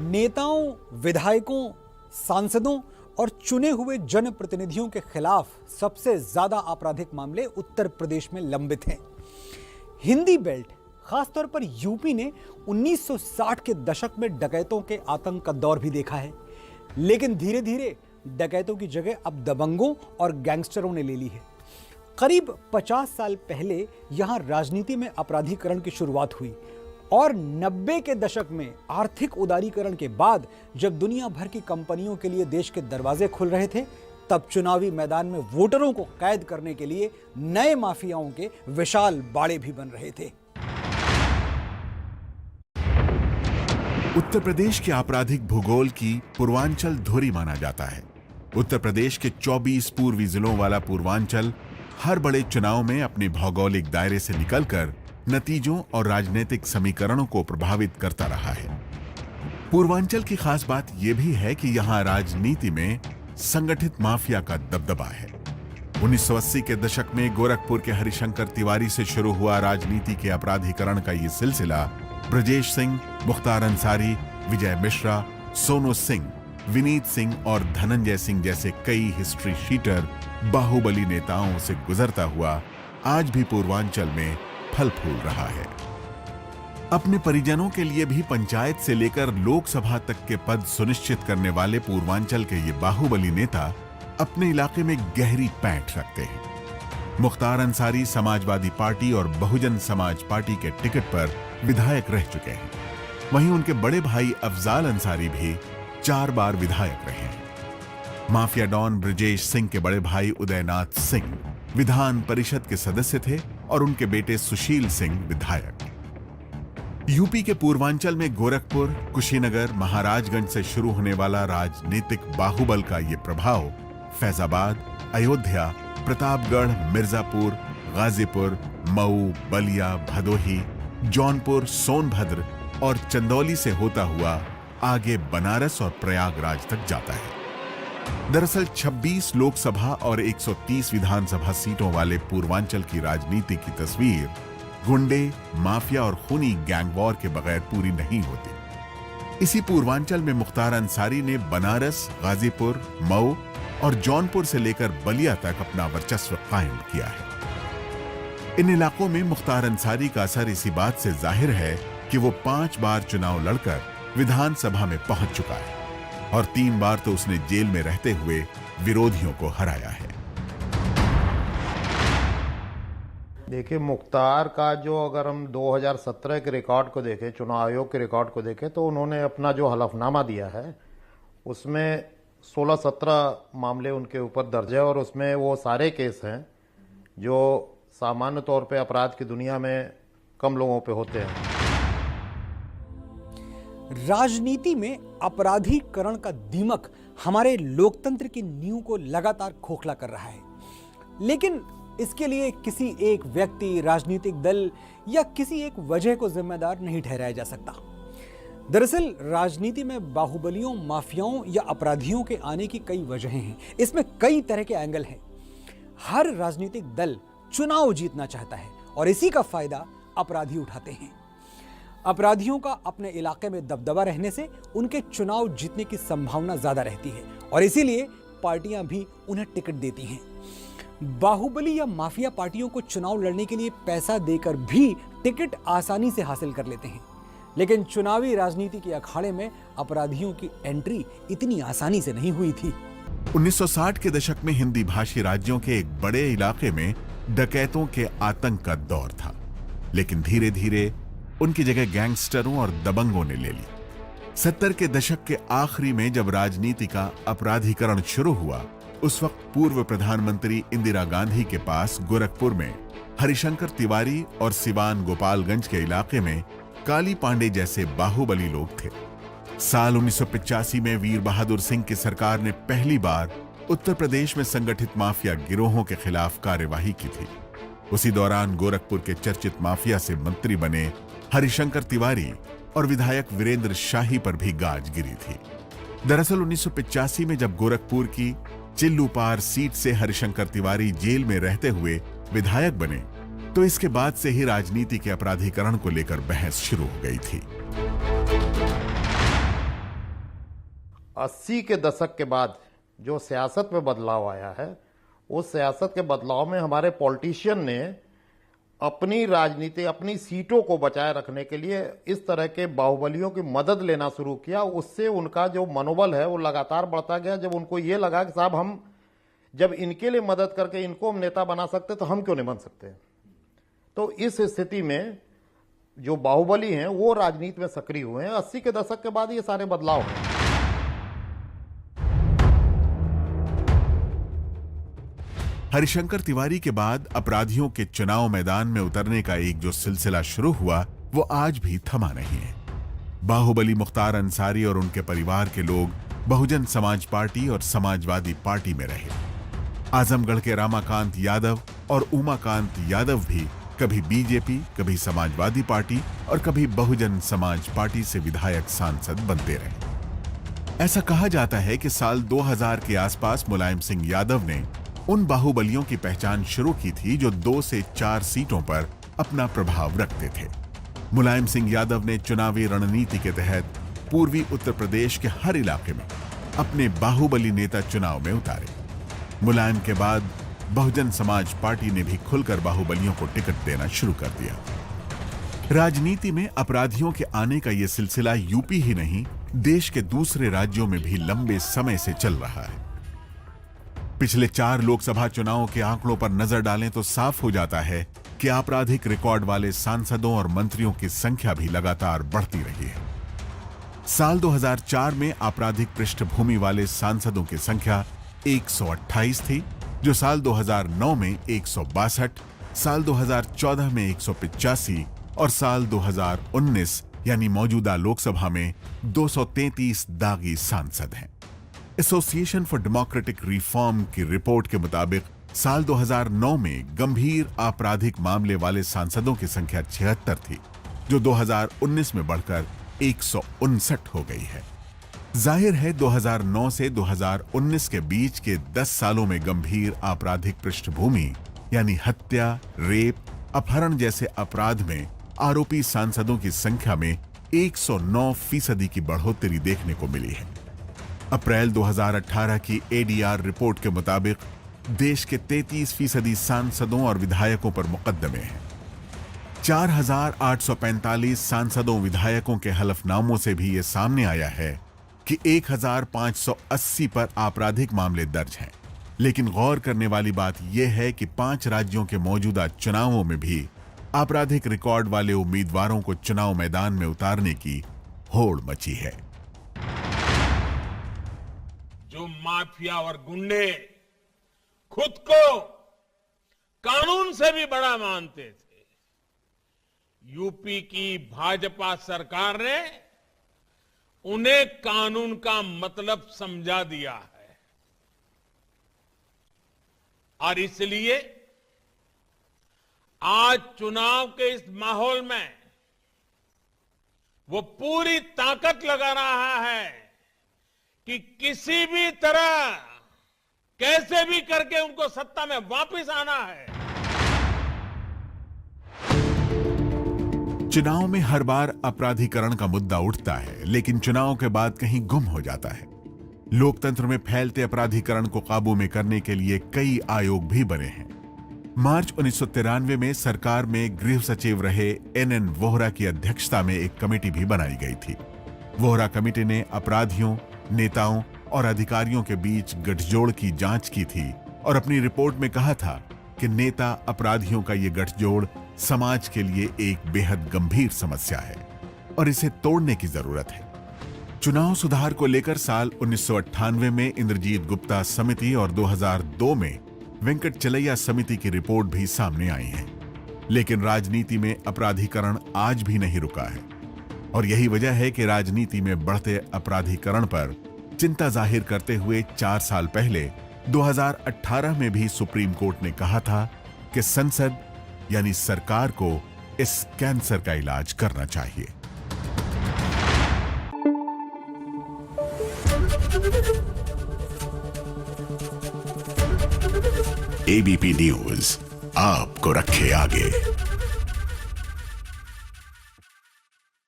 नेताओं, विधायकों, सांसदों और चुने हुए जनप्रतिनिधियों के खिलाफ सबसे ज्यादा आपराधिक मामले उत्तर प्रदेश में लंबित हैं। हिंदी बेल्ट, खासतौर पर यूपी ने 1960 के दशक में डकैतों के आतंक का दौर भी देखा है, लेकिन धीरे धीरे डकैतों की जगह अब दबंगों और गैंगस्टरों ने ले ली है। करीब 50 साल पहले यहां राजनीति में अपराधीकरण की शुरुआत हुई और 90 के दशक में आर्थिक उदारीकरण के बाद जब दुनिया भर की कंपनियों के लिए देश के दरवाजे खुल रहे थे, तब चुनावी मैदान में वोटरों को कैद करने के लिए नए माफियाओं के विशाल बाड़े भी बन रहे थे। उत्तर प्रदेश के आपराधिक भूगोल की पूर्वांचल धुरी माना जाता है। उत्तर प्रदेश के 24 पूर्वी जिलों वाला पूर्वांचल हर बड़े चुनाव में अपने भौगोलिक दायरे से निकलकर नतीजों और राजनीतिक समीकरणों को प्रभावित करता रहा है। पूर्वांचल की खास बात यह भी है कि यहां राजनीति में संगठित माफिया का दबदबा है। 1980 के दशक में गोरखपुर के हरिशंकर तिवारी से शुरू हुआ राजनीति के अपराधीकरण का यह सिलसिला ब्रजेश सिंह, मुख्तार अंसारी, विजय मिश्रा, सोनू सिंह, विनीत सिंह और धनंजय सिंह जैसे कई हिस्ट्री शीटर बाहुबली नेताओं से गुजरता हुआ आज भी पूर्वांचल में फल फूल रहा है। अपने परिजनों के लिए भी पंचायत से लेकर लोकसभा तक के पद सुनिश्चित करने वाले पूर्वांचल के ये बाहुबली नेता अपने इलाके में गहरी पैठ रखते हैं। मुख्तार अंसारी समाजवादी पार्टी और बहुजन समाज पार्टी के टिकट पर विधायक रह चुके हैं। वहीं उनके बड़े भाई अफजाल अंसारी भी 4 बार विधायक रहे हैं। माफिया डॉन ब्रजेश सिंह के बड़े भाई उदयनाथ सिंह विधान परिषद के सदस्य थे और उनके बेटे सुशील सिंह विधायक। यूपी के पूर्वांचल में गोरखपुर, कुशीनगर, महाराजगंज से शुरू होने वाला राजनीतिक बाहुबल का यह प्रभाव फैजाबाद, अयोध्या, प्रतापगढ़, मिर्जापुर, गाजीपुर, मऊ, बलिया, भदोही, जौनपुर, सोनभद्र और चंदौली से होता हुआ आगे बनारस और प्रयागराज तक जाता है। दरअसल 26 लोकसभा और 130 विधानसभा सीटों वाले पूर्वांचल की राजनीति की तस्वीर गुंडे, माफिया और खूनी गैंग वॉर के बगैर पूरी नहीं होती। इसी पूर्वांचल में मुख्तार अंसारी ने बनारस, गाजीपुर, मऊ और जौनपुर से लेकर बलिया तक अपना वर्चस्व कायम किया है। इन इलाकों में मुख्तार अंसारी का असर इसी बात से जाहिर है कि वो 5 बार चुनाव लड़कर विधानसभा में पहुंच चुका है और 3 बार तो उसने जेल में रहते हुए विरोधियों को हराया है। देखिए, मुख्तार का जो अगर हम 2017 के रिकॉर्ड को देखें, चुनाव आयोग के रिकॉर्ड को देखें, तो उन्होंने अपना जो हलफनामा दिया है उसमें 16-17 मामले उनके ऊपर दर्ज है और उसमें वो सारे केस हैं जो सामान्य तौर पे अपराध की दुनिया में कम लोगों पे होते हैं। राजनीति में अपराधीकरण का दीमक हमारे लोकतंत्र की नींव को लगातार खोखला कर रहा है, लेकिन इसके लिए किसी एक व्यक्ति, राजनीतिक दल या किसी एक वजह को जिम्मेदार नहीं ठहराया जा सकता। दरअसल राजनीति में बाहुबलियों, माफियाओं या अपराधियों के आने की कई वजहें हैं। इसमें कई तरह के एंगल हैं। हर राजनीतिक दल चुनाव जीतना चाहता है और इसी का फायदा अपराधी उठाते हैं। अपराधियों का अपने इलाके में दबदबा रहने से उनके चुनाव जीतने की संभावना ज्यादा रहती है और इसीलिए पार्टियां भी उन्हें टिकट देती हैं। बाहुबली या माफिया पार्टियों को चुनाव लड़ने के लिए पैसा देकर भी टिकट आसानी से हासिल कर लेते हैं, लेकिन चुनावी राजनीति के अखाड़े में अपराधियों की एंट्री इतनी आसानी से नहीं हुई थी। 1960 के दशक में हिंदी भाषी राज्यों के एक बड़े इलाके में डकैतों के आतंक का दौर था, लेकिन धीरे धीरे उनकी जगह गैंगस्टरों और दबंगों ने ले ली। 70 के दशक के आखिरी में जब राजनीति का अपराधीकरण शुरू हुआ, उस वक्त पूर्व प्रधानमंत्री इंदिरा गांधी के पास गोरखपुर में हरिशंकर तिवारी और सिवान गोपालगंज के इलाके में काली पांडे जैसे बाहुबली लोग थे। साल 1985 में वीर बहादुर सिंह की सरकार ने पहली बार उत्तर प्रदेश में संगठित माफिया गिरोहों के खिलाफ कार्यवाही की थी। उसी दौरान गोरखपुर के चर्चित माफिया से मंत्री बने हरिशंकर तिवारी और विधायक वीरेंद्र शाही पर भी गाज गिरी थी। दरअसल 1985 में जब गोरखपुर की चिल्लूपार सीट से हरिशंकर तिवारी जेल में रहते हुए विधायक बने, तो इसके बाद से ही राजनीति के अपराधीकरण को लेकर बहस शुरू हो गई थी। 80 के दशक के बाद जो सियासत में बदलाव आया है, उस सियासत के बदलाव में हमारे पॉलिटिशियन ने अपनी राजनीति, अपनी सीटों को बचाए रखने के लिए इस तरह के बाहुबलियों की मदद लेना शुरू किया। उससे उनका जो मनोबल है वो लगातार बढ़ता गया। जब उनको ये लगा कि साहब हम जब इनके लिए मदद करके इनको हम नेता बना सकते तो हम क्यों नहीं बन सकते। तो इस स्थिति में जो बाहुबली हैं वो राजनीति में सक्रिय हुए हैं। 80 के दशक के बाद ये सारे बदलाव हैं। हरिशंकर तिवारी के बाद अपराधियों के चुनाव मैदान में उतरने का एक जो सिलसिला शुरू हुआ वो आज भी थमा नहीं है। बाहुबली मुख्तार अंसारी और उनके परिवार के लोग बहुजन समाज पार्टी और समाजवादी पार्टी में रहे। आजमगढ़ के रामाकांत यादव और उमाकांत यादव भी कभी बीजेपी, कभी समाजवादी पार्टी और कभी बहुजन समाज पार्टी से विधायक सांसद बनते रहे। ऐसा कहा जाता है कि साल 2000 के आसपास मुलायम सिंह यादव ने उन बाहुबलियों की पहचान शुरू की थी जो 2 से 4 सीटों पर अपना प्रभाव रखते थे। मुलायम सिंह यादव ने चुनावी रणनीति के तहत पूर्वी उत्तर प्रदेश के हर इलाके में अपने बाहुबली नेता चुनाव में उतारे। मुलायम के बाद बहुजन समाज पार्टी ने भी खुलकर बाहुबलियों को टिकट देना शुरू कर दिया। राजनीति में अपराधियों के आने का यह सिलसिला यूपी ही नहीं, देश के दूसरे राज्यों में भी लंबे समय से चल रहा है। पिछले 4 लोकसभा चुनावों के आंकड़ों पर नजर डालें तो साफ हो जाता है कि आपराधिक रिकॉर्ड वाले सांसदों और मंत्रियों की संख्या भी लगातार बढ़ती रही है। साल 2004 में आपराधिक पृष्ठभूमि वाले सांसदों की संख्या 128 थी, जो साल 2009 में 162, साल 2014 में 185 और साल 2019 यानी मौजूदा लोकसभा में 233 दागी सांसद हैं। एसोसिएशन फॉर डेमोक्रेटिक रिफॉर्म की रिपोर्ट के मुताबिक साल 2009 में गंभीर आपराधिक मामले वाले सांसदों की संख्या 76 थी, जो 2019 में बढ़कर 159 हो गई है। जाहिर है 2009 से 2019 के बीच के 10 सालों में गंभीर आपराधिक पृष्ठभूमि यानी हत्या, रेप, अपहरण जैसे अपराध में आरोपी सांसदों की संख्या में 109% की बढ़ोतरी देखने को मिली है। अप्रैल 2018 की एडीआर रिपोर्ट के मुताबिक देश के 33% सांसदों और विधायकों पर मुकदमे हैं। 4,845 सांसदों विधायकों के हलफनामों से भी यह सामने आया है कि 1,580 पर आपराधिक मामले दर्ज हैं। लेकिन गौर करने वाली बात यह है कि 5 राज्यों के मौजूदा चुनावों में भी आपराधिक रिकॉर्ड वाले उम्मीदवारों को चुनाव मैदान में उतारने की होड़ मची है। जो माफिया और गुंडे खुद को कानून से भी बड़ा मानते थे, यूपी की भाजपा सरकार ने उन्हें कानून का मतलब समझा दिया है और इसलिए आज चुनाव के इस माहौल में वो पूरी ताकत लगा रहा है कि किसी भी तरह कैसे भी करके उनको सत्ता में वापस आना है। चुनाव में हर बार अपराधीकरण का मुद्दा उठता है, लेकिन चुनाव के बाद कहीं गुम हो जाता है। लोकतंत्र में फैलते अपराधीकरण को काबू में करने के लिए कई आयोग भी बने हैं। मार्च 1993 में सरकार में गृह सचिव रहे एन वोहरा की अध्यक्षता में एक कमेटी भी बनाई गई थी। वोहरा कमेटी ने अपराधियों, नेताओं और अधिकारियों के बीच गठजोड़ की जांच की थी और अपनी रिपोर्ट में कहा था कि नेता अपराधियों का यह गठजोड़ समाज के लिए एक बेहद गंभीर समस्या है और इसे तोड़ने की जरूरत है। चुनाव सुधार को लेकर साल 1998 में इंद्रजीत गुप्ता समिति और 2002 में वेंकट चलैया समिति की रिपोर्ट भी सामने आई है। लेकिन राजनीति में अपराधीकरण आज भी नहीं रुका है और यही वजह है कि राजनीति में बढ़ते अपराधीकरण पर चिंता जाहिर करते हुए 4 साल पहले 2018 में भी सुप्रीम कोर्ट ने कहा था कि संसद यानी सरकार को इस कैंसर का इलाज करना चाहिए। एबीपी न्यूज आपको रखे आगे।